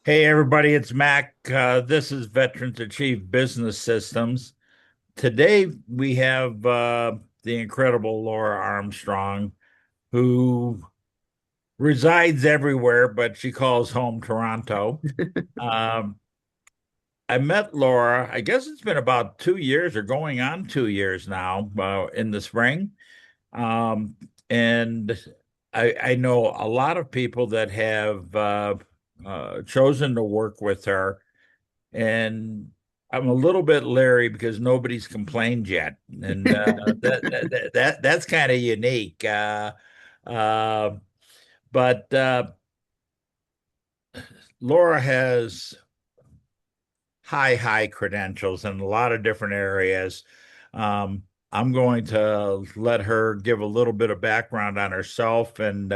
Hey everybody, it's Mac. This is Veterans Achieve Business Systems. Today we have the incredible Laura Armstrong, who resides everywhere, but she calls home Toronto. Um, I met Laura, I guess it's been about 2 years or going on 2 years now, in the spring. Um, and I know a lot of people that have chosen to work with her. And I'm a little bit leery because nobody's complained yet, and that's kind of unique. Uh, but Laura has high credentials in a lot of different areas. Um, I'm going to let her give a little bit of background on herself and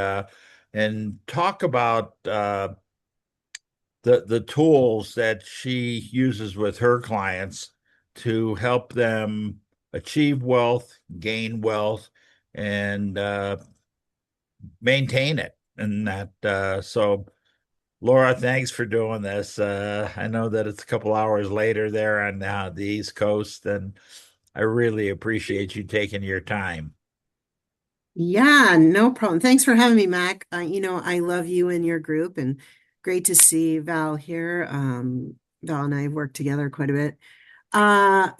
talk about the tools that she uses with her clients to help them achieve wealth, gain wealth, and maintain it. And so Laura, thanks for doing this. I know that it's a couple hours later there on the East Coast, and I really appreciate you taking your time. Yeah, no problem. Thanks for having me, Mac. I love you and your group, and great to see Val here. Val and I have worked together quite a bit. For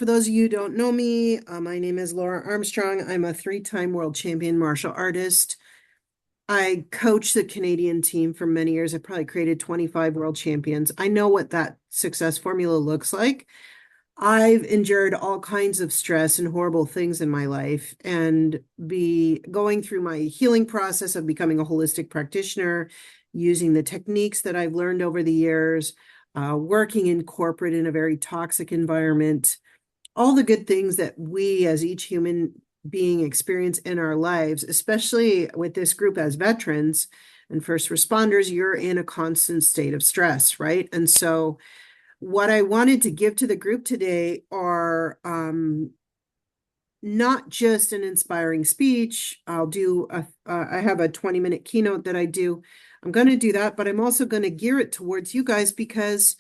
those of you who don't know me, my name is Laura Armstrong. I'm a three-time world champion martial artist. I coached the Canadian team for many years. I probably created 25 world champions. I know what that success formula looks like. I've endured all kinds of stress and horrible things in my life, and be going through my healing process of becoming a holistic practitioner, using the techniques that I've learned over the years, working in corporate in a very toxic environment, all the good things that we as each human being experience in our lives, especially with this group as veterans and first responders. You're in a constant state of stress, right? And so what I wanted to give to the group today are not just an inspiring speech. I have a 20-minute keynote that I do. I'm going to do that, but I'm also going to gear it towards you guys because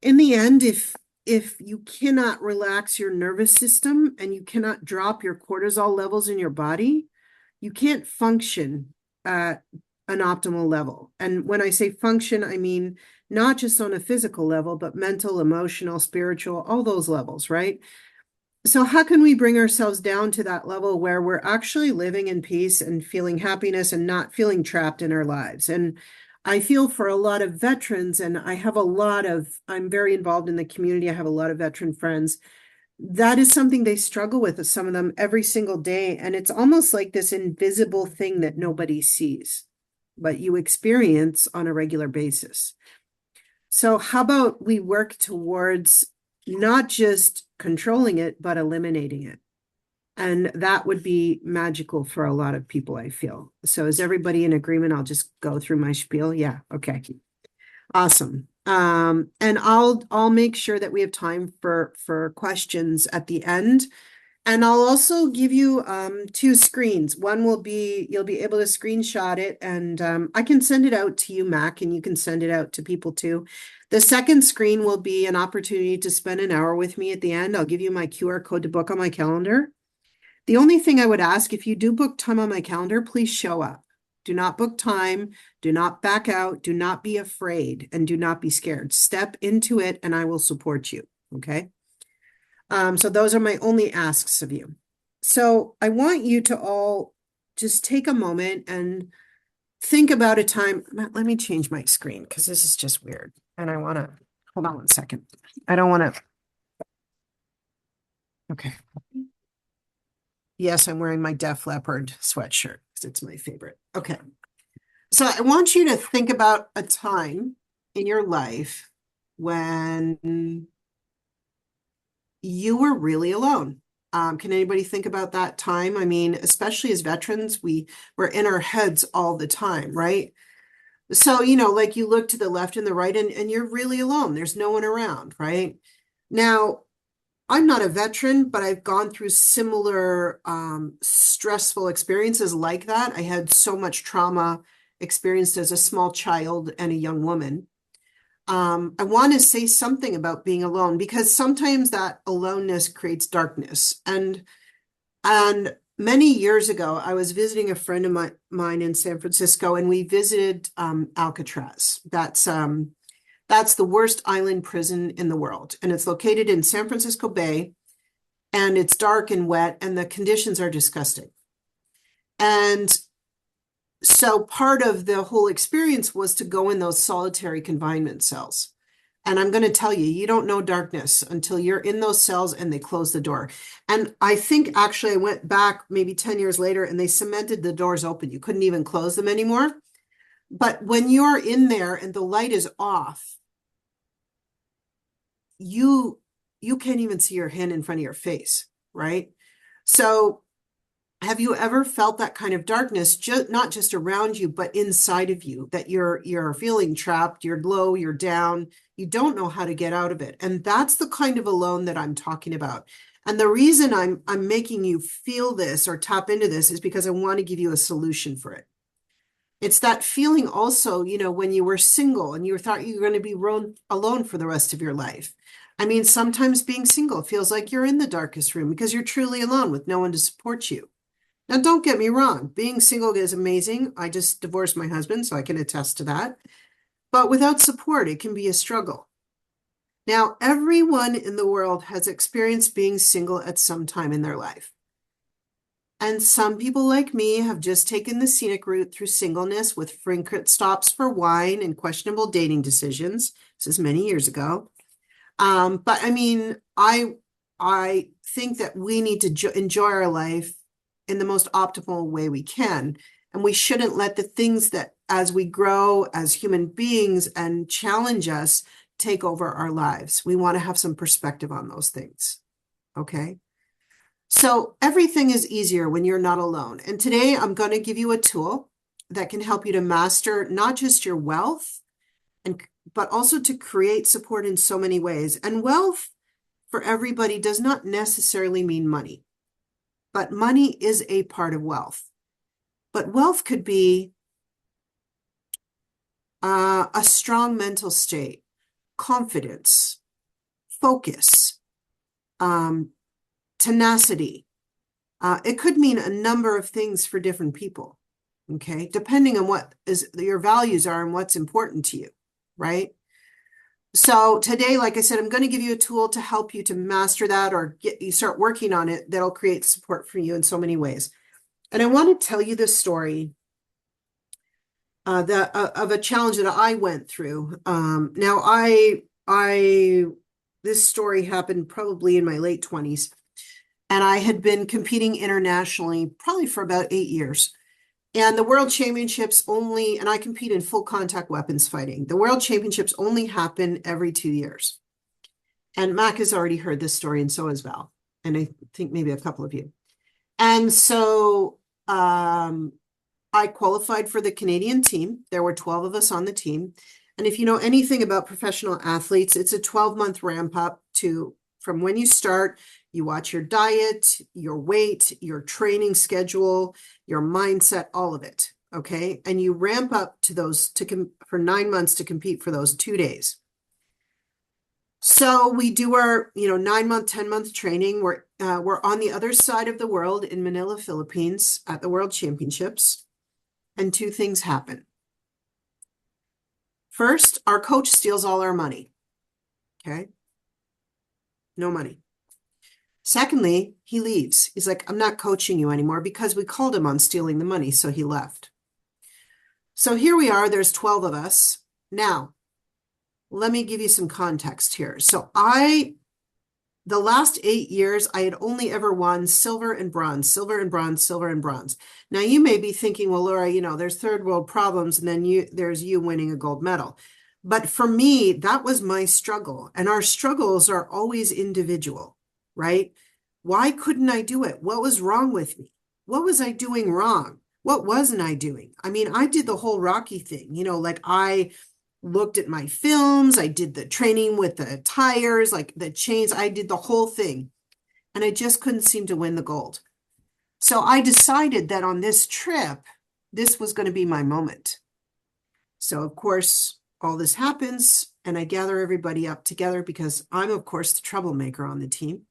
in the end, if you cannot relax your nervous system and you cannot drop your cortisol levels in your body, you can't function at an optimal level. And when I say function, I mean not just on a physical level, but mental, emotional, spiritual, all those levels, right? So, how can we bring ourselves down to that level where we're actually living in peace and feeling happiness and not feeling trapped in our lives? And I feel for a lot of veterans, and I'm very involved in the community. I have a lot of veteran friends. That is something they struggle with, some of them every single day. And it's almost like this invisible thing that nobody sees, but you experience on a regular basis. So, how about we work towards not just controlling it, but eliminating it? And that would be magical for a lot of people, I feel. So, is everybody in agreement? I'll just go through my spiel. Yeah. Okay. Awesome. And I'll make sure that we have time for questions at the end. And I'll also give you two screens. One will be, you'll be able to screenshot it, and I can send it out to you, Mac, and you can send it out to people too. The second screen will be an opportunity to spend an hour with me at the end. I'll give you my QR code to book on my calendar. The only thing I would ask, if you do book time on my calendar, please show up. Do not book time. Do not back out. Do not be afraid, and do not be scared. Step into it and I will support you. Okay. So those are my only asks of you. So I want you to all just take a moment and think about a time. Let me change my screen because this is just weird. And I want to, hold on one second. I don't want to, okay. Yes, I'm wearing my Def Leppard sweatshirt because it's my favorite. Okay. So I want you to think about a time in your life when you were really alone. Can anybody think about that time? I mean, especially as veterans, we're in our heads all the time, right? So, like you look to the left and the right, and you're really alone. There's no one around, right? Now, I'm not a veteran, but I've gone through similar stressful experiences like that. I had so much trauma experienced as a small child and a young woman. I want to say something about being alone because sometimes that aloneness creates darkness. And many years ago, I was visiting a friend of mine in San Francisco, and we visited Alcatraz. That's the worst island prison in the world, and it's located in San Francisco Bay, and it's dark and wet, and the conditions are disgusting. And so part of the whole experience was to go in those solitary confinement cells. And I'm going to tell you, you don't know darkness until you're in those cells and they close the door. And I think actually I went back maybe 10 years later and they cemented the doors open. You couldn't even close them anymore. But when you're in there and the light is off, you can't even see your hand in front of your face, right? So have you ever felt that kind of darkness, not just around you, but inside of you, that you're feeling trapped, you're low, you're down, you don't know how to get out of it. And that's the kind of alone that I'm talking about. And the reason I'm making you feel this or tap into this is because I want to give you a solution for it. It's that feeling also, when you were single and you thought you were going to be alone for the rest of your life. I mean, sometimes being single feels like you're in the darkest room because you're truly alone with no one to support you. Now, don't get me wrong, being single is amazing. I just divorced my husband, so I can attest to that. But without support, it can be a struggle. Now, everyone in the world has experienced being single at some time in their life. And some people like me have just taken the scenic route through singleness with frequent stops for wine and questionable dating decisions. This is many years ago. But I mean, I think that we need to enjoy our life in the most optimal way we can. And we shouldn't let the things that as we grow as human beings and challenge us take over our lives. We want to have some perspective on those things. Okay. So everything is easier when you're not alone. And today I'm going to give you a tool that can help you to master not just your wealth, but also to create support in so many ways. And wealth for everybody does not necessarily mean money. But money is a part of wealth. But wealth could be a strong mental state, confidence, focus, tenacity. It could mean a number of things for different people, okay? Depending on what your values are and what's important to you, right? So today, like I said, I'm going to give you a tool to help you to master that or get you start working on it that'll create support for you in so many ways. And I want to tell you this story of a challenge that I went through. Now, this story happened probably in my late 20s, and I had been competing internationally probably for about 8 years. And the World Championships and I compete in full contact weapons fighting. The World Championships only happen every 2 years. And Mac has already heard this story, and so has Val. And I think maybe a couple of you. And so I qualified for the Canadian team. There were 12 of us on the team. And if you know anything about professional athletes, it's a 12-month ramp up from when you start. You watch your diet, your weight, your training schedule, your mindset, all of it. Okay. And you ramp up to those for 9 months to compete for those 2 days. So we do our, 9-month, 10-month training. We're on the other side of the world in Manila, Philippines at the World Championships. And 2 things happen. First, our coach steals all our money. Okay. No money. Secondly, he leaves. He's like, I'm not coaching you anymore because we called him on stealing the money. So he left. So here we are. There's 12 of us. Now, let me give you some context here. So the last 8 years, I had only ever won silver and bronze, silver and bronze, silver and bronze. Now you may be thinking, well, Laura, there's third world problems and then there's you winning a gold medal. But for me, that was my struggle. And our struggles are always individual, right? Why couldn't I do it? What was wrong with me? What was I doing wrong? What wasn't I doing? I mean, I did the whole Rocky thing, like I looked at my films. I did the training with the tires, like the chains. I did the whole thing. And I just couldn't seem to win the gold. So I decided that on this trip, this was going to be my moment. So, of course, all this happens, and I gather everybody up together because I'm, of course, the troublemaker on the team.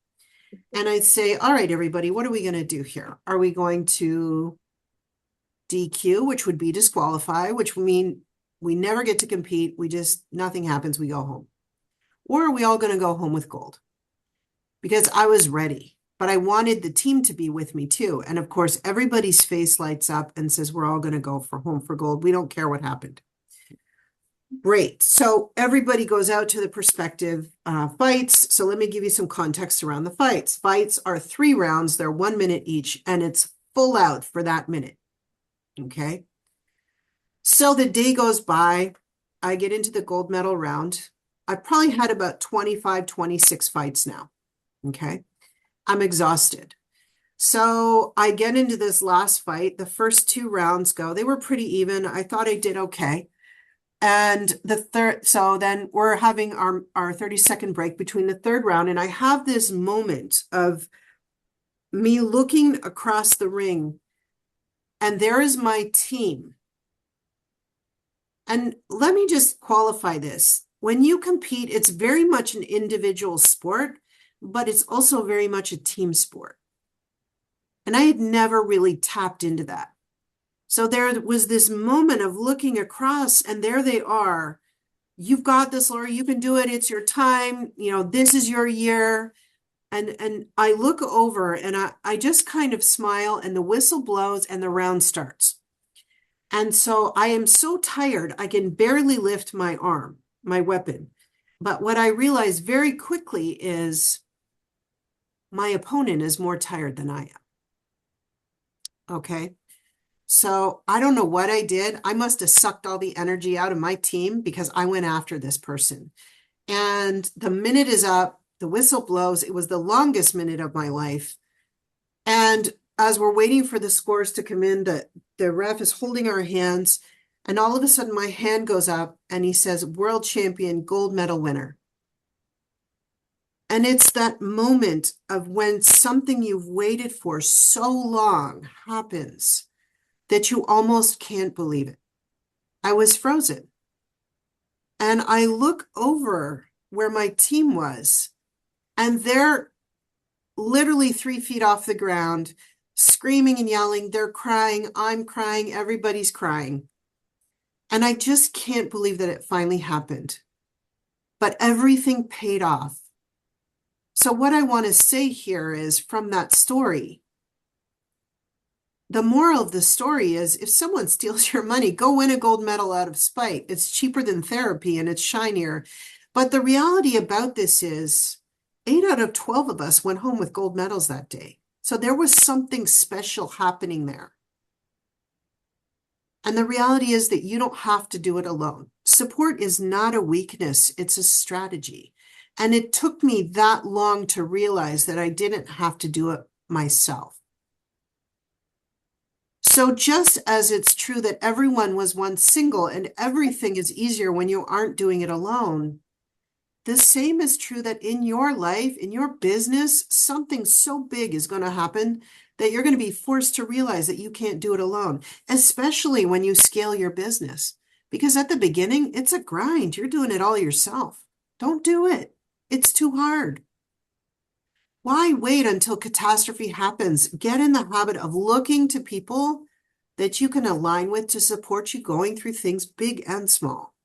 And I say, all right, everybody, what are we going to do here? Are we going to DQ, which would be disqualify, which would mean we never get to compete. Nothing happens. We go home. Or are we all going to go home with gold? Because I was ready, but I wanted the team to be with me too. And of course, everybody's face lights up and says, we're all going to go for home for gold. We don't care what happened. Great. So everybody goes out to the prospective fights. So let me give you some context around the fights. Fights are 3 rounds. They're 1 minute each, and it's full out for that minute. Okay. So the day goes by. I get into the gold medal round. I've probably had about 25, 26 fights now. Okay. I'm exhausted. So I get into this last fight. The first 2 rounds go. They were pretty even. I thought I did okay. And the third, so then we're having our 30-second break between the third round. And I have this moment of me looking across the ring, and there is my team. And let me just qualify this. When you compete, it's very much an individual sport, but it's also very much a team sport. And I had never really tapped into that. So there was this moment of looking across, and there they are. You've got this, Laura. You can do it. It's your time. You know, this is your year. And I look over and I just kind of smile, and the whistle blows and the round starts. And so I am so tired, I can barely lift my arm, my weapon. But what I realize very quickly is my opponent is more tired than I am. Okay. So I don't know what I did. I must have sucked all the energy out of my team because I went after this person. And the minute is up, the whistle blows. It was the longest minute of my life. And as we're waiting for the scores to come in, the ref is holding our hands. And all of a sudden, my hand goes up and he says, world champion, gold medal winner. And it's that moment of when something you've waited for so long happens that you almost can't believe it. I was frozen. And I look over where my team was, and they're literally 3 feet off the ground, screaming and yelling. They're crying. I'm crying. Everybody's crying. And I just can't believe that it finally happened. But everything paid off. So what I want to say here is from that story, the moral of the story is if someone steals your money, go win a gold medal out of spite. It's cheaper than therapy and it's shinier. But the reality about this is 8 out of 12 of us went home with gold medals that day. So there was something special happening there. And the reality is that you don't have to do it alone. Support is not a weakness, it's a strategy. And it took me that long to realize that I didn't have to do it myself. So just as it's true that everyone was once single and everything is easier when you aren't doing it alone, the same is true that in your life, in your business, something so big is going to happen that you're going to be forced to realize that you can't do it alone, especially when you scale your business. Because at the beginning, it's a grind. You're doing it all yourself. Don't do it. It's too hard. Why wait until catastrophe happens? Get in the habit of looking to people that you can align with to support you going through things big and small.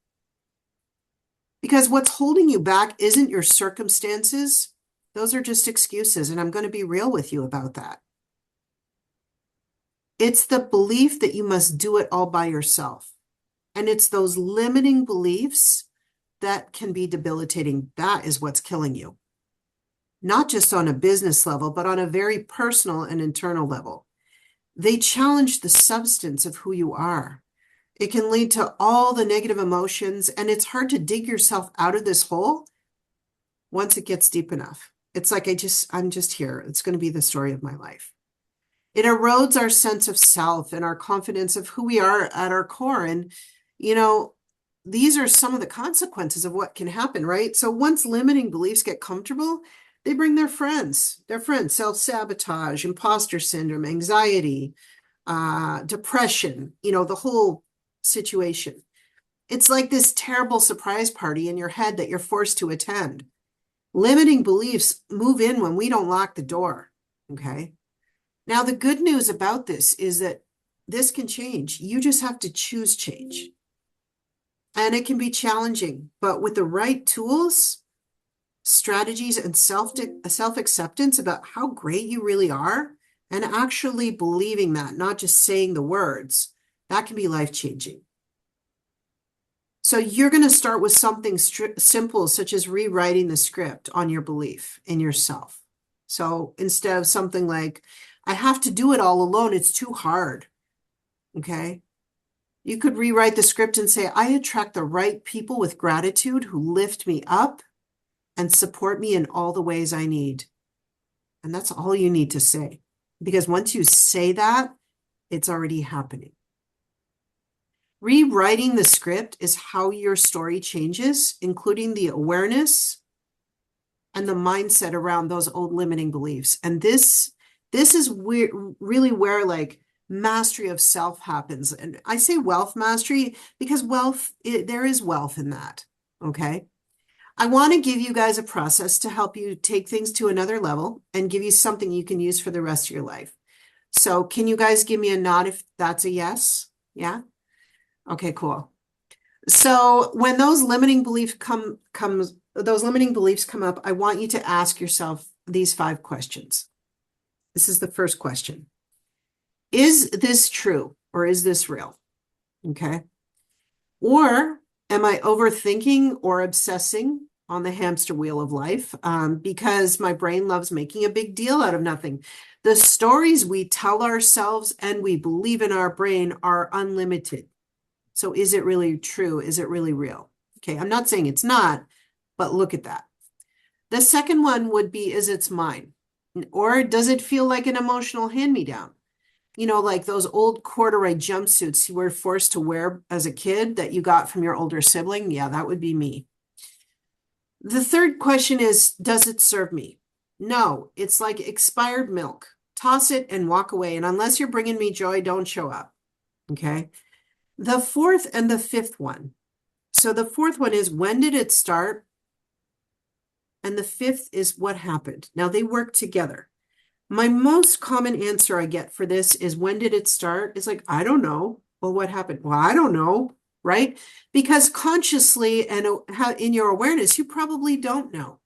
Because what's holding you back isn't your circumstances. Those are just excuses, and I'm going to be real with you about that. It's the belief that you must do it all by yourself. And it's those limiting beliefs that can be debilitating. That is what's killing you. Not just on a business level, but on a very personal and internal level. They challenge the substance of who you are. It can lead to all the negative emotions, and it's hard to dig yourself out of this hole once it gets deep enough. It's like I'm just here. It's going to be the story of my life. It erodes our sense of self and our confidence of who we are at our core. And, you know, these are some of the consequences of what can happen, right? So once limiting beliefs get comfortable, they bring their friends, self-sabotage, imposter syndrome, anxiety, depression, you know, the whole situation. It's like this terrible surprise party in your head that you're forced to attend. Limiting beliefs move in when we don't lock the door. Okay. Now, the good news about this is that this can change. You just have to choose change. And it can be challenging, but with the right tools, strategies, and self-acceptance about how great you really are, and actually believing that, not just saying the words, that can be life-changing. So you're going to start with something simple, such as rewriting the script on your belief in yourself. So instead of something like, I have to do it all alone, it's too hard. Okay. You could rewrite the script and say, I attract the right people with gratitude who lift me up and support me in all the ways I need. And that's all you need to say. Because once you say that, it's already happening. Rewriting the script is how your story changes, including the awareness and the mindset around those old limiting beliefs. And this is really where like mastery of self happens. And I say wealth mastery because there is wealth in that. Okay. I want to give you guys a process to help you take things to another level and give you something you can use for the rest of your life. So can you guys give me a nod if that's a yes? Yeah. Okay, cool. So when those limiting beliefs come up, I want you to ask yourself these 5 questions. This is the first question. Is this true or is this real? Okay. Or am I overthinking or obsessing on the hamster wheel of life because my brain loves making a big deal out of nothing? The stories we tell ourselves and we believe in our brain are unlimited. So is it really true? Is it really real? Okay, I'm not saying it's not, but look at that. The second one would be, is it mine? Or does it feel like an emotional hand-me-down? You know, like those old corduroy jumpsuits you were forced to wear as a kid that you got from your older sibling. Yeah, that would be me. The third question is, does it serve me? No, it's like expired milk. Toss it and walk away. And unless you're bringing me joy, don't show up. Okay. The fourth and the fifth one. So the fourth one is, when did it start? And the fifth is, what happened? Now they work together. My most common answer I get for this is, when did it start? It's like, I don't know. Well, what happened? Well, I don't know, right? Because consciously and in your awareness, you probably don't know.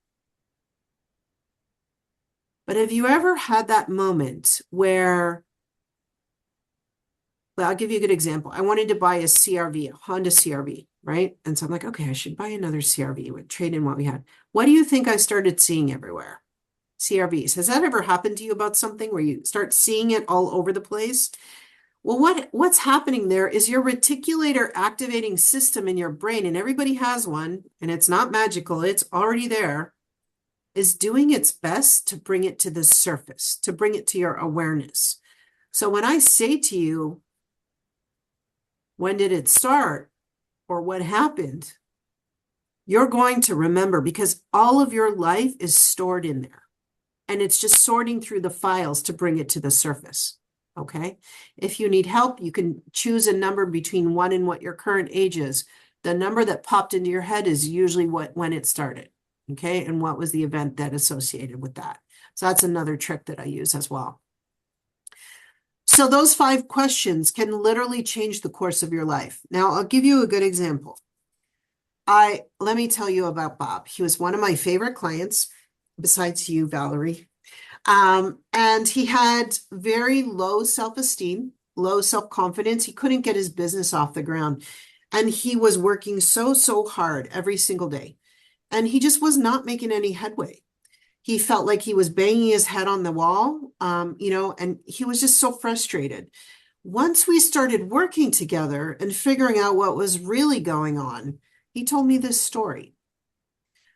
But have you ever had that moment where, well, I'll give you a good example. I wanted to buy a CRV, a Honda CRV, right? And so I'm like, okay, I should buy another CRV. Would trade in what we had. What do you think I started seeing everywhere? CRVs. Has that ever happened to you about something where you start seeing it all over the place? Well, what's happening there is your reticulator activating system in your brain, and everybody has one, and it's not magical, it's already there, is doing its best to bring it to the surface, to bring it to your awareness. So when I say to you, when did it start or what happened, you're going to remember, because all of your life is stored in there. And it's just sorting through the files to bring it to the surface. Okay. If you need help, you can choose a number between 1 and what your current age is. The number that popped into your head is usually when it started. Okay. And what was the event that associated with that? So that's another trick that I use as well. So those 5 questions can literally change the course of your life. Now, I'll give you a good example. Let me tell you about Bob. He was one of my favorite clients, besides you, Valerie. And he had very low self-esteem, low self-confidence. He couldn't get his business off the ground. And he was working so hard every single day. And he just was not making any headway. He felt like he was banging his head on the wall, and he was just so frustrated. Once we started working together and figuring out what was really going on, he told me this story.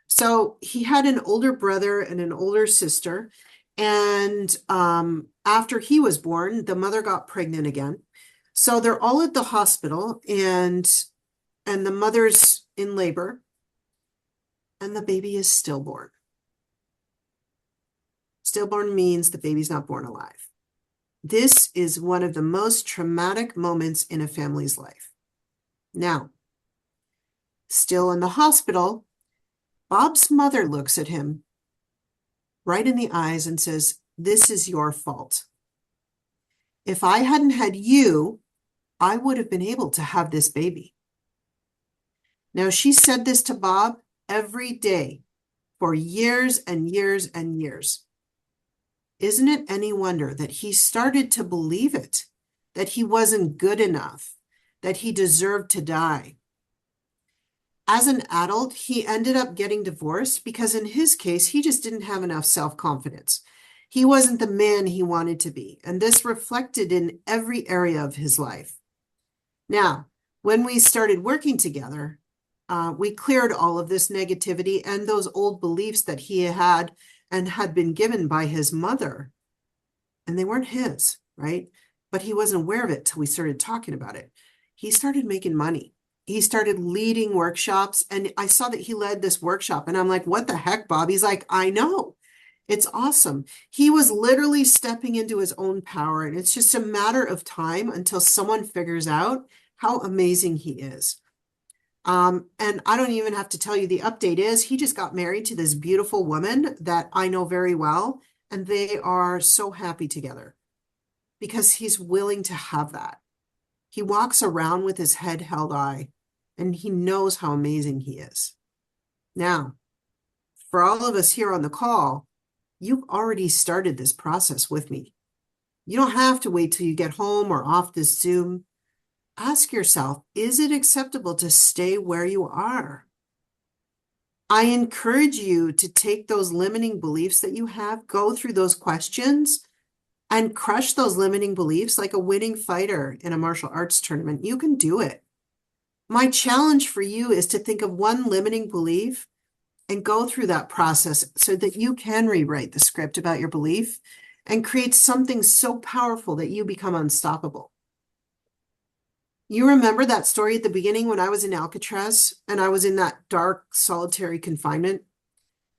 So he had an older brother and an older sister. And after he was born, the mother got pregnant again. So they're all at the hospital, and the mother's in labor, and the baby is stillborn. Stillborn means the baby's not born alive. This is one of the most traumatic moments in a family's life. Now, Still in the hospital, Bob's mother looks at him right in the eyes and says, "This is your fault. If I hadn't had you, I would have been able to have this baby." Now, she said this to Bob every day for years and years and years. Isn't it any wonder that he started to believe it, that he wasn't good enough, that he deserved to die? As an adult, he ended up getting divorced because in his case, he just didn't have enough self-confidence. He wasn't the man he wanted to be, and this reflected in every area of his life. Now, when we started working together, we cleared all of this negativity and those old beliefs that he had and had been given by his mother, and they weren't his, right? But he wasn't aware of it till we started talking about it. He started making money. He started leading workshops, and I saw that he led this workshop, and I'm like, what the heck, Bob? He's like, I know. It's awesome. He was literally stepping into his own power, and it's just a matter of time until someone figures out how amazing he is. And I don't even have to tell you the update is he just got married to this beautiful woman that I know very well, and they are so happy together because he's willing to have that. He walks around with his head held high, and he knows how amazing he is. Now, for all of us here on the call, you've already started this process with me. You don't have to wait till you get home or off this Zoom. Ask yourself, is it acceptable to stay where you are? I encourage you to take those limiting beliefs that you have, go through those questions, and crush those limiting beliefs like a winning fighter in a martial arts tournament. You can do it. My challenge for you is to think of one limiting belief and go through that process so that you can rewrite the script about your belief and create something so powerful that you become unstoppable. You remember that story at the beginning when I was in Alcatraz and I was in that dark, solitary confinement?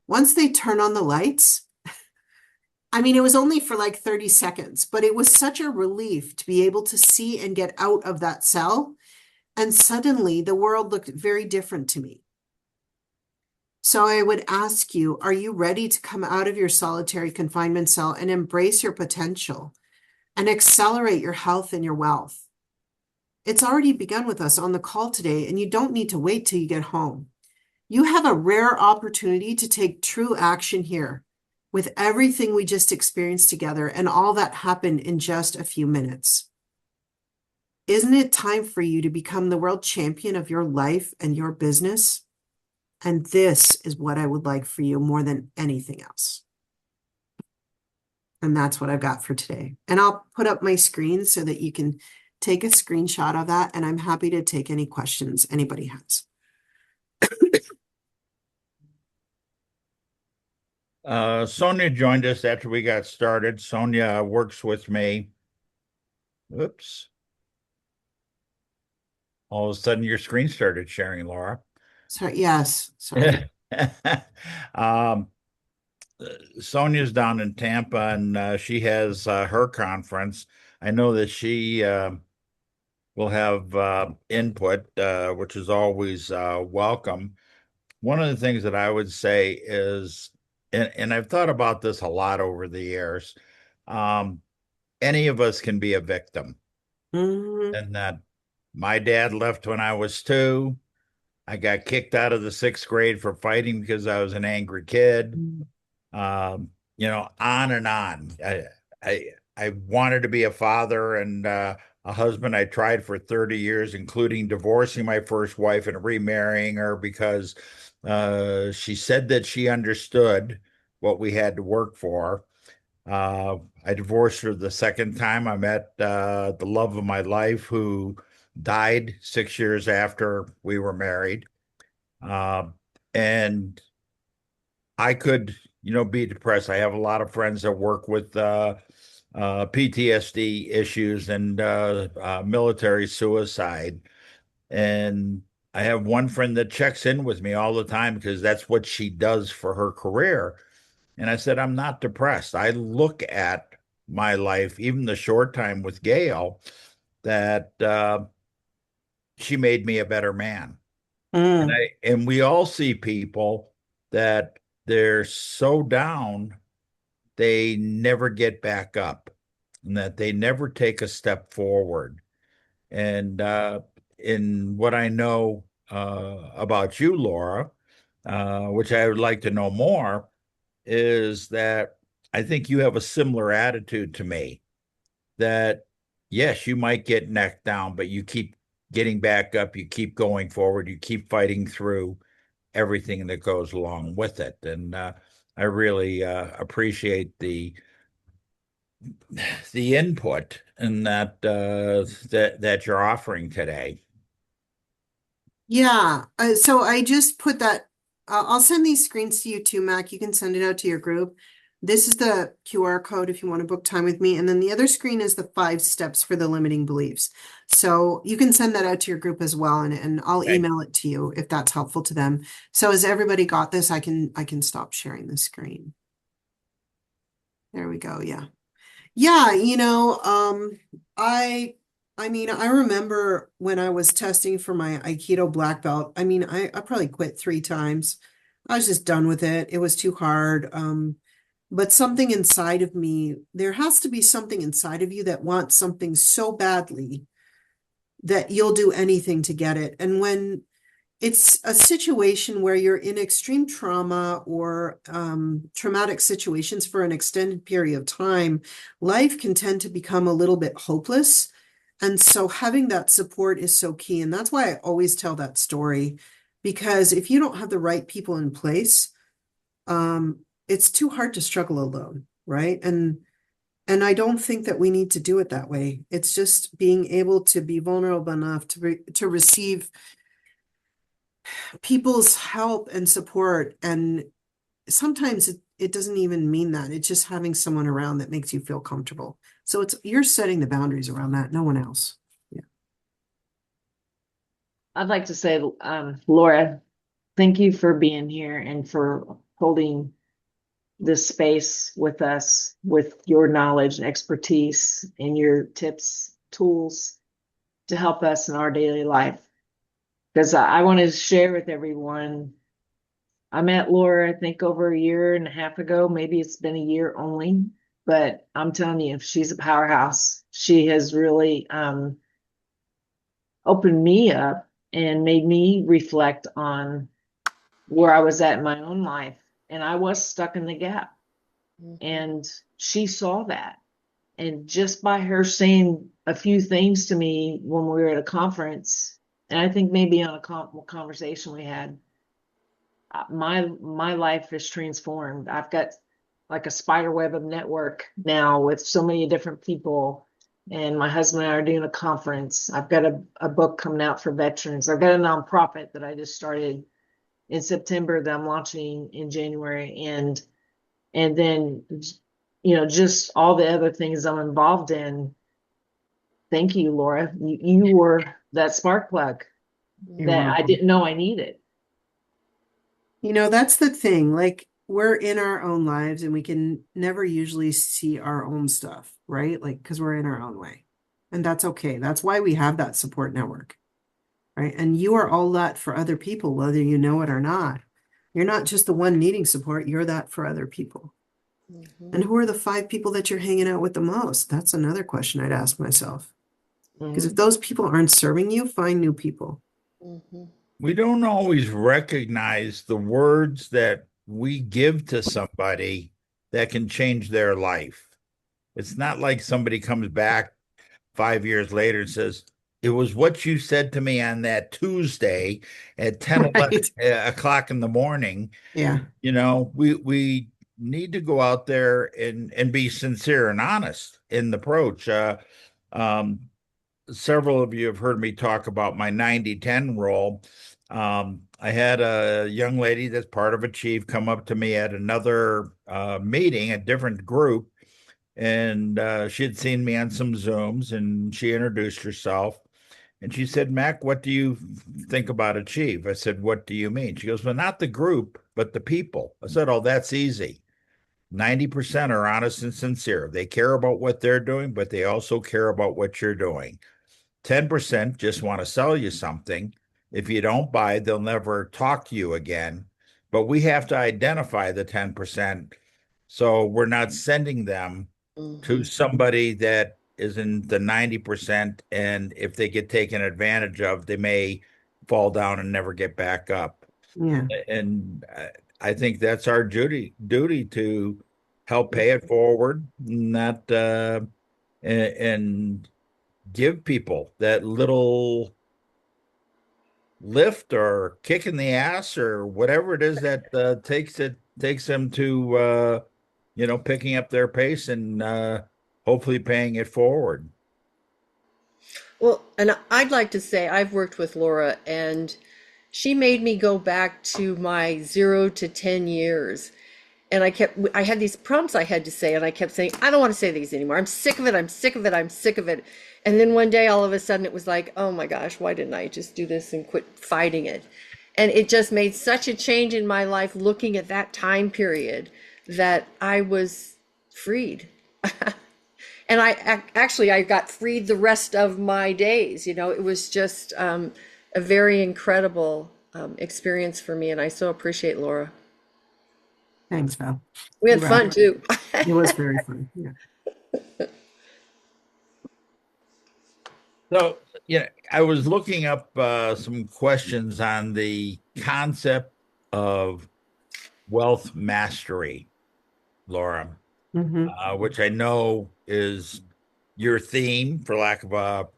Once they turn on the lights, I mean, it was only for like 30 seconds, but it was such a relief to be able to see and get out of that cell. And suddenly the world looked very different to me. So I would ask you, are you ready to come out of your solitary confinement cell and embrace your potential and accelerate your health and your wealth? It's already begun with us on the call today, and you don't need to wait till you get home. You have a rare opportunity to take true action here with everything we just experienced together and all that happened in just a few minutes. Isn't it time for you to become the world champion of your life and your business? And this is what I would like for you more than anything else. And that's what I've got for today. And I'll put up my screen so that you can take a screenshot of that. And I'm happy to take any questions anybody has. Sonia joined us after we got started. Sonia works with me. Oops. All of a sudden, your screen started sharing, Laura. Sorry. Yes. Sorry. um, Sonia's down in Tampa, and she has her conference. I know that she will have input, which is always welcome. One of the things that I would say is, and I've thought about this a lot over the years, um, any of us can be a victim. Mhm. And that my dad left when I was 2. I got kicked out of the 6th grade for fighting because I was an angry kid. On and on. I wanted to be a father and a husband. I tried for 30 years, including divorcing my first wife and remarrying her because she said that she understood what we had to work for. I divorced her the second time. I met the love of my life who died 6 years after we were married. Uh, and I could, be depressed. I have a lot of friends that work with PTSD issues and military suicide. And I have one friend that checks in with me all the time because that's what she does for her career. And I said, I'm not depressed. I look at my life, even the short time with Gail, that she made me a better man. Mm. And we all see people that they're so down they never get back up and that they never take a step forward. And in what I know about you, Laura, which I would like to know more, is that I think you have a similar attitude to me that, yes, you might get knocked down, but you keep getting back up, you keep going forward, you keep fighting through everything that goes along with it. And I really appreciate the input and that you're offering today. Yeah, so I just put that, I'll send these screens to you too, Mac. You can send it out to your group. This is the QR code if you want to book time with me. And then the other screen is the 5 steps for the limiting beliefs. So you can send that out to your group as well, and I'll Okay. email it to you if that's helpful to them. So has everybody got this? I can stop sharing the screen. There we go. Yeah. Yeah, I mean, I remember when I was testing for my Aikido black belt. I mean, I probably quit 3 times. I was just done with it. It was too hard. But something inside of me, there has to be something inside of you that wants something so badly that you'll do anything to get it. And when it's a situation where you're in extreme trauma or traumatic situations for an extended period of time, life can tend to become a little bit hopeless. And so having that support is so key. And that's why I always tell that story, because if you don't have the right people in place, it's too hard to struggle alone, right? And I don't think that we need to do it that way. It's just being able to be vulnerable enough to receive people's help and support. And sometimes it doesn't even mean that. It's just having someone around that makes you feel comfortable. So you're setting the boundaries around that, no one else. Yeah. I'd like to say, Laura, thank you for being here and for holding this space with us with your knowledge and expertise and your tips, tools to help us in our daily life. Because I want to share with everyone, I met Laura, I think over a year and a half ago. Maybe it's been a year only, but I'm telling you, she's a powerhouse. She has really opened me up and made me reflect on where I was at in my own life. And I was stuck in the gap. And she saw that. And just by her saying a few things to me when we were at a conference, and I think maybe on a conversation we had, my life is transformed. I've got like a spider web of network now with so many different people. And my husband and I are doing a conference. I've got a book coming out for veterans. I've got a nonprofit that I just started in September that I'm launching in January. And then, just all the other things I'm involved in. Thank you, Laura. You were that spark plug You're that I welcome. didn't know I needed. That's the thing. Like, we're in our own lives and we can never usually see our own stuff, right? Like, because we're in our own way. And that's okay. That's why we have that support network, right? And you are all that for other people, whether you know it or not. You're not just the one needing support, you're that for other people. And who are the 5 people that you're hanging out with the most? That's another question I'd ask myself. Because if Mhm. those people aren't serving you, find new people. We don't always recognize the words that we give to somebody that can change their life. It's not like somebody comes back 5 years later and says, it was what you said to me on that Tuesday at 10, 11 Right. o'clock in the morning. Yeah. We need to go out there and be sincere and honest in the approach. Um, Several of you have heard me talk about my 90-10 rule. I had a young lady that's part of a chief come up to me at another meeting, a different group, and she had seen me on some Zooms, and she introduced herself. And she said, Mac, what do you think about a chief? I said, what do you mean? She goes, well, not the group, but the people. I said, oh, that's easy. 90% are honest and sincere. They care about what they're doing, but they also care about what you're doing. 10% just want to sell you something, If you don't buy, they'll never talk to you again. But we have to identify the 10%. So we're not sending them to Mhm. somebody that is in the 90%. And if they get taken advantage of, they may fall down and never get back up. Yeah. And I think that's our duty to help pay it forward, not and give people that little lift or kick in the ass or whatever it is that takes them to picking up their pace and hopefully paying it forward. Well, and I'd like to say I've worked with Laura, and she made me go back to my 0 to 10 years. And I had these prompts I had to say, and I kept saying, I don't want to say these anymore. I'm sick of it. I'm sick of it. I'm sick of it. And then one day, all of a sudden, it was like, oh my gosh, why didn't I just do this and quit fighting it? And it just made such a change in my life looking at that time period that I was freed. And actually, I got freed the rest of my days. It was just a very incredible experience for me. And I so appreciate Laura. Thanks, Val. We had Congrats. fun too. It was very fun. Yeah. So, I was looking up some questions on the concept of wealth mastery, Laura, Mm-hmm. which I know is your theme, for lack of a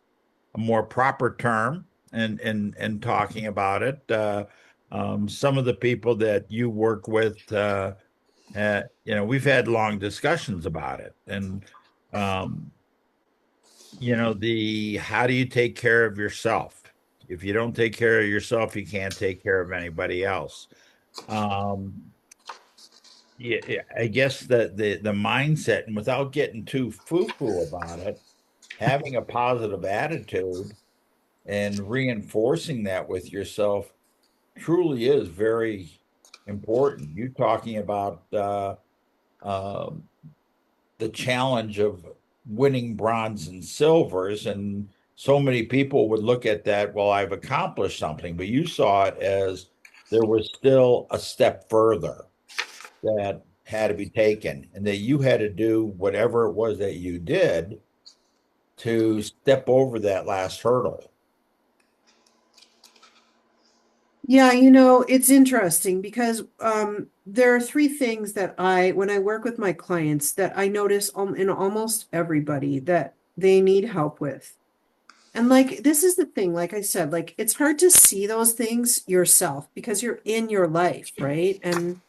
more proper term, and talking about it. Some of the people that you work with, we've had long discussions about it, and um, the how do you take care of yourself? If you don't take care of yourself, you can't take care of anybody else. Um, yeah, I guess the mindset, and without getting too foo-foo about it, having a positive attitude and reinforcing that with yourself truly is very important. You talking about um, the challenge of winning bronze and silvers, and so many people would look at that, well, I've accomplished something, but you saw it as there was still a step further that had to be taken, and that you had to do whatever it was that you did to step over that last hurdle. Yeah, it's interesting because there are three things that when I work with my clients, that I notice in almost everybody that they need help with. And like, this is the thing, like I said, like it's hard to see those things yourself because you're in your life, right? And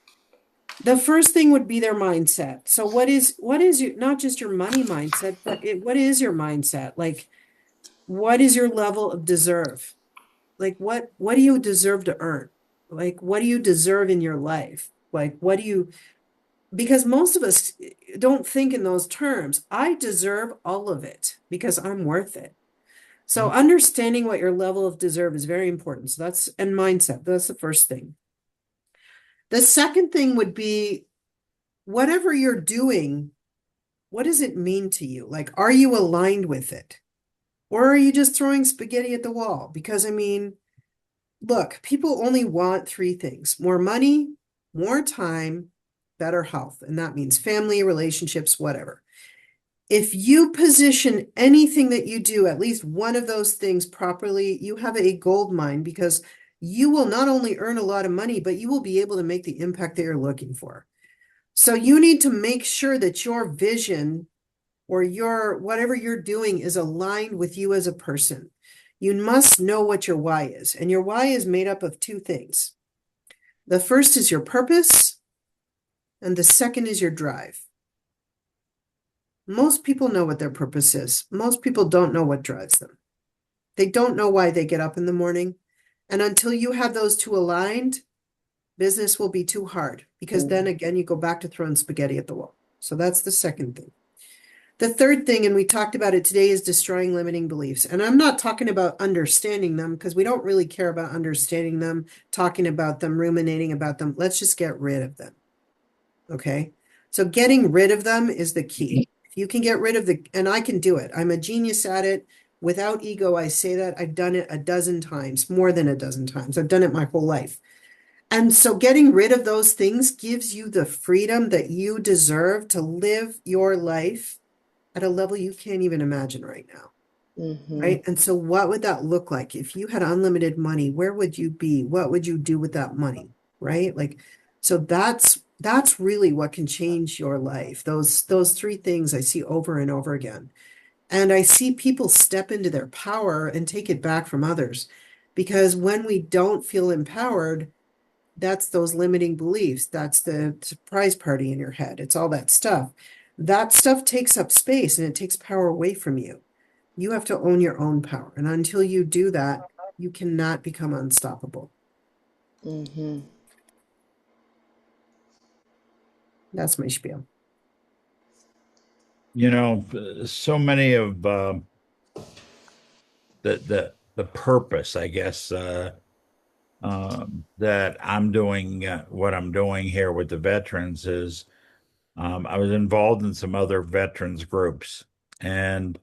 the first thing would be their mindset. So what is your, not just your money mindset, but what is your mindset? Like, what is your level of deserve? Like what do you deserve to earn? Like what do you deserve in your life? Like what do you, because most of us don't think in those terms. I deserve all of it because I'm worth it. So understanding what your level of deserve is very important. So and mindset. That's the first thing. The second thing would be whatever you're doing, what does it mean to you? Like, are you aligned with it? Or are you just throwing spaghetti at the wall? Because I mean, look, people only want three things: more money, more time, better health. And that means family, relationships, whatever. If you position anything that you do, at least one of those things properly, you have a gold mine, because you will not only earn a lot of money, but you will be able to make the impact that you're looking for. So you need to make sure that your vision or your whatever you're doing is aligned with you as a person. You must know what your why is. And your why is made up of two things. The first is your purpose, and the second is your drive. Most people know what their purpose is. Most people don't know what drives them. They don't know why they get up in the morning. And until you have those two aligned, business will be too hard, because then again, you go back to throwing spaghetti at the wall. So that's the second thing. The third thing, and we talked about it today, is destroying limiting beliefs. And I'm not talking about understanding them, because we don't really care about understanding them, talking about them, ruminating about them. Let's just get rid of them. Okay. So getting rid of them is the key. If you can get rid of and I can do it. I'm a genius at it. Without ego, I say that I've done it a dozen times, more than a dozen times. I've done it my whole life. And so getting rid of those things gives you the freedom that you deserve to live your life at a level you can't even imagine right now. Mm-hmm. Right. And so what would that look like? If you had unlimited money, where would you be? What would you do with that money? Right. Like, so that's really what can change your life. Those three things I see over and over again. And I see people step into their power and take it back from others. Because when we don't feel empowered, that's those limiting beliefs. That's the surprise party in your head. It's all that stuff. That stuff takes up space and it takes power away from you. You have to own your own power. And until you do that, you cannot become unstoppable. Mm-hmm. That's my spiel. You know, so many of the purpose, I guess, that I'm doing what I'm doing here with the veterans is I was involved in some other veterans groups, and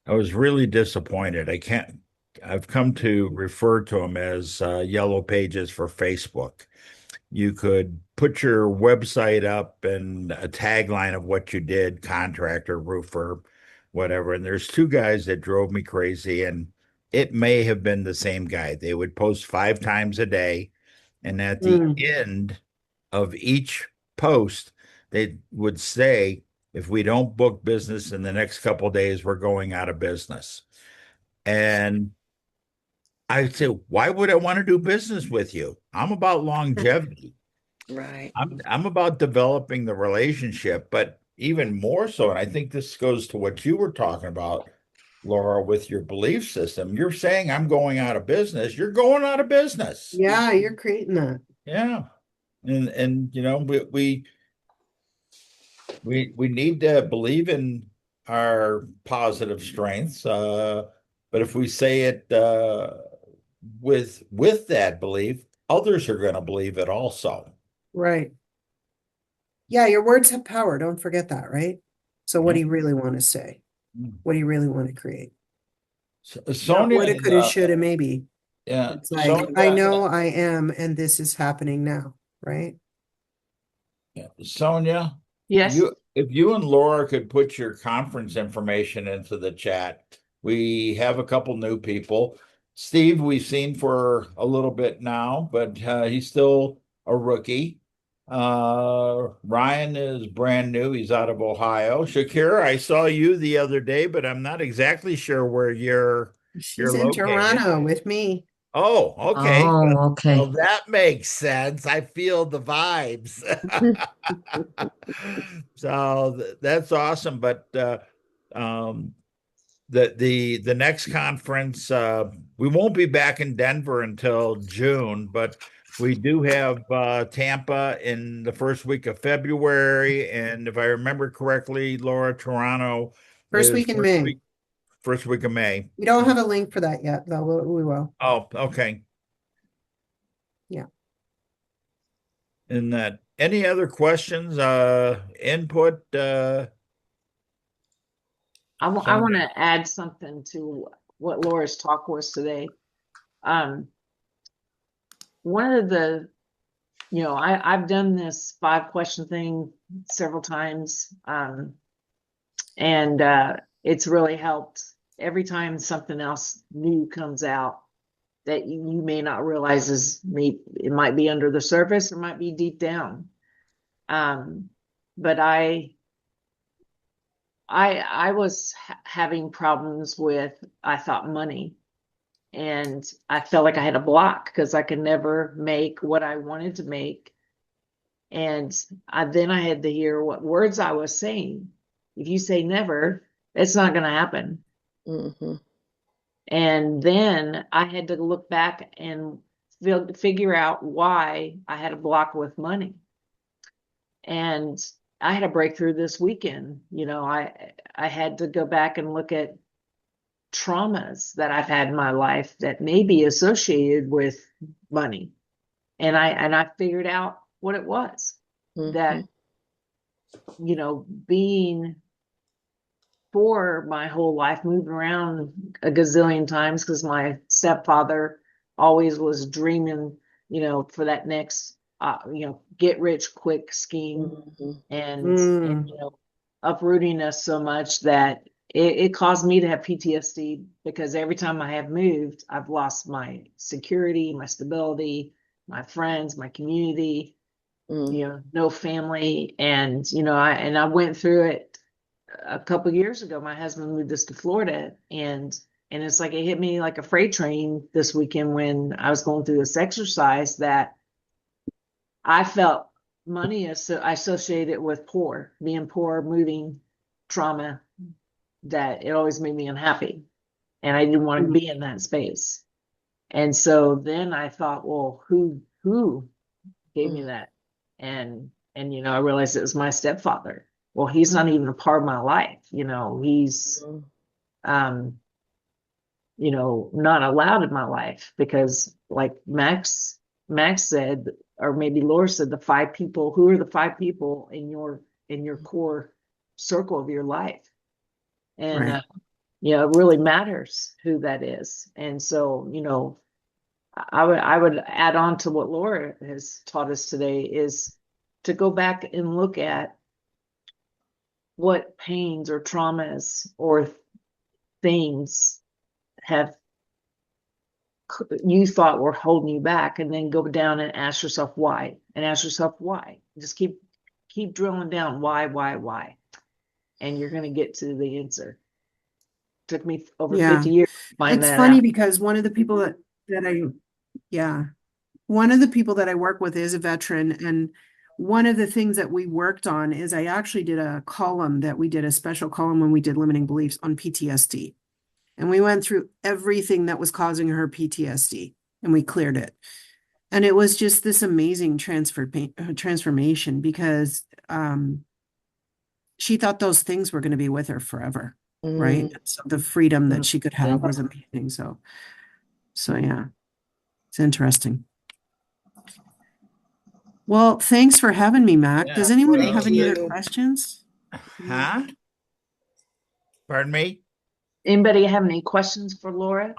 I was really disappointed. I've come to refer to them as yellow pages for Facebook. You could put your website up and a tagline of what you did, contractor, roofer, whatever. And there's two guys that drove me crazy, and it may have been the same guy. They would post 5 times a day, and at the Mm, end of each post, they would say, if we don't book business in the next couple of days, we're going out of business. And I say, why would I want to do business with you? I'm about longevity. Right. I'm about developing the relationship, but even more so, and I think this goes to what you were talking about, Laura, with your belief system. You're saying I'm going out of business. You're going out of business. yeah, you're creating that. Yeah. And you know, we need to believe in our positive strengths. But if we say it with that belief, others are going to believe it also. Right. Yeah, your words have power. Don't forget that, right? So what Yeah. do you really want to say? What do you really want to create? Not Sonia, woulda, coulda, shoulda, maybe. yeah, It's like, I Sonia, know I am, and this is happening now, right? yeah, Sonia, Yes. you if you and Laura could put your conference information into the chat. We have a couple new people. Steve, we've seen for a little bit now, but he's still a rookie. Ryan is brand new. He's out of Ohio. Shakira, I saw you the other day, but I'm not exactly sure where you're She's in located. Toronto with me. Oh, okay. Oh, okay. Well, that makes sense. I feel the vibes. So that's awesome. But um, the next conference, we won't be back in Denver until June, but we do have Tampa in the first week of February, and if I remember correctly, Laura, Toronto First is week in May. first week of May. We don't have a link for that yet, though. We will. Oh, okay. Yeah. And that any other questions, input, I want Sonia? to add something to what Laura's talk was today. Um, one of the, I've done this 5 question thing several times. And it's really helped every time something else new comes out that you may not realize it might be under the surface or might be deep down. But I was having problems with, I thought, money, and I felt like I had a block because I could never make what I wanted to make. And then I had to hear what words I was saying. If you say never, it's not going to happen. Mm-hmm. And then I had to look back and figure out why I had a block with money. And I had a breakthrough this weekend. I had to go back and look at traumas that I've had in my life that may be associated with money. And I figured out what it was. Mm-hmm. That, being poor my whole life, moved around a gazillion times because my stepfather always was dreaming, for that next, get rich quick scheme, Mhm. and Mm. uprooting us so much that it caused me to have PTSD, because every time I have moved, I've lost my security, my stability, my friends, my community, Mm. no family. And, I went through it a couple of years ago. My husband moved us to Florida, and it's like it hit me like a freight train this weekend when I was going through this exercise, that I felt money I associate it with being poor, moving, trauma, that it always made me unhappy. And I didn't want to be in that space. And so then I thought, well, who gave me that? And I realized it was my stepfather. Well, he's not even a part of my life. He's Mm. um, not allowed in my life, because like Max said, or maybe Laura said, the 5 people, who are the 5 people in your core circle of your life? And Right. it really matters who that is. And so, I would add on to what Laura has taught us today, is to go back and look at what pains or traumas or things have you thought were holding you back, and then go down and ask yourself why, just keep drilling down, why, and you're going to get to the answer. Took me over Yeah. 50 years to find It's that funny out. because one of the people yeah, one of the people that I work with is a veteran. And one of the things that we worked on is I actually did a special column when we did limiting beliefs on PTSD. And we went through everything that was causing her PTSD and we cleared it. And it was just this amazing transformation, because she thought those things were going to be with her forever. Right. Mm. So the freedom that Mm. she could have was amazing. So yeah, it's interesting. Well, thanks for having me, Mac. Yeah, Does anyone well, have any other you. questions? huh? Pardon me? Anybody have any questions for Laura?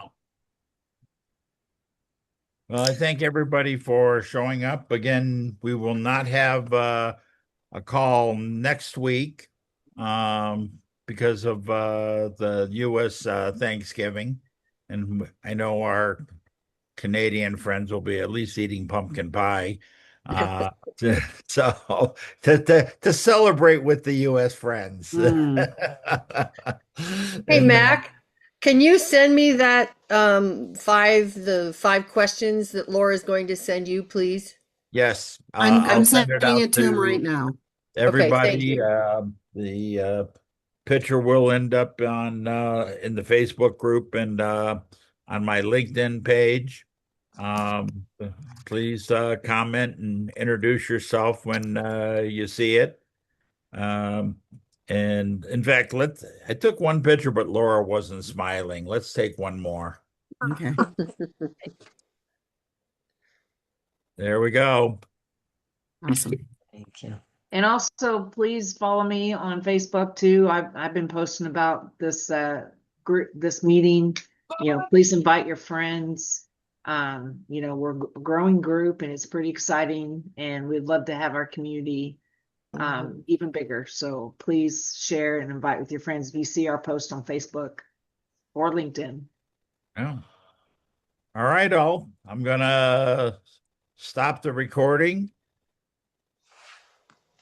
Well, I thank everybody for showing up. Again, we will not have a call next week because of the U.S. Thanksgiving. And I know our Canadian friends will be at least eating pumpkin pie. Uh, so to celebrate with the U.S. friends. Mm, Hey, And Mac, can you send me that the 5 questions that Laura's going to send you, please? yes, I'm I'll send it sending out it to him right to now. Okay, thank everybody. you. The picture will end up on in the Facebook group and on my LinkedIn page. Um, please comment and introduce yourself when you see it. Um, and in fact, I took one picture, but Laura wasn't smiling. Let's take one more. Okay. There we go. Awesome. Thank you. And also, please follow me on Facebook too. I've been posting about this group, this meeting. Please invite your friends. We're a growing group, and it's pretty exciting. And we'd love to have our community even bigger. So please share and invite with your friends if you see our post on Facebook or LinkedIn. Yeah. All right, all. I'm gonna stop the recording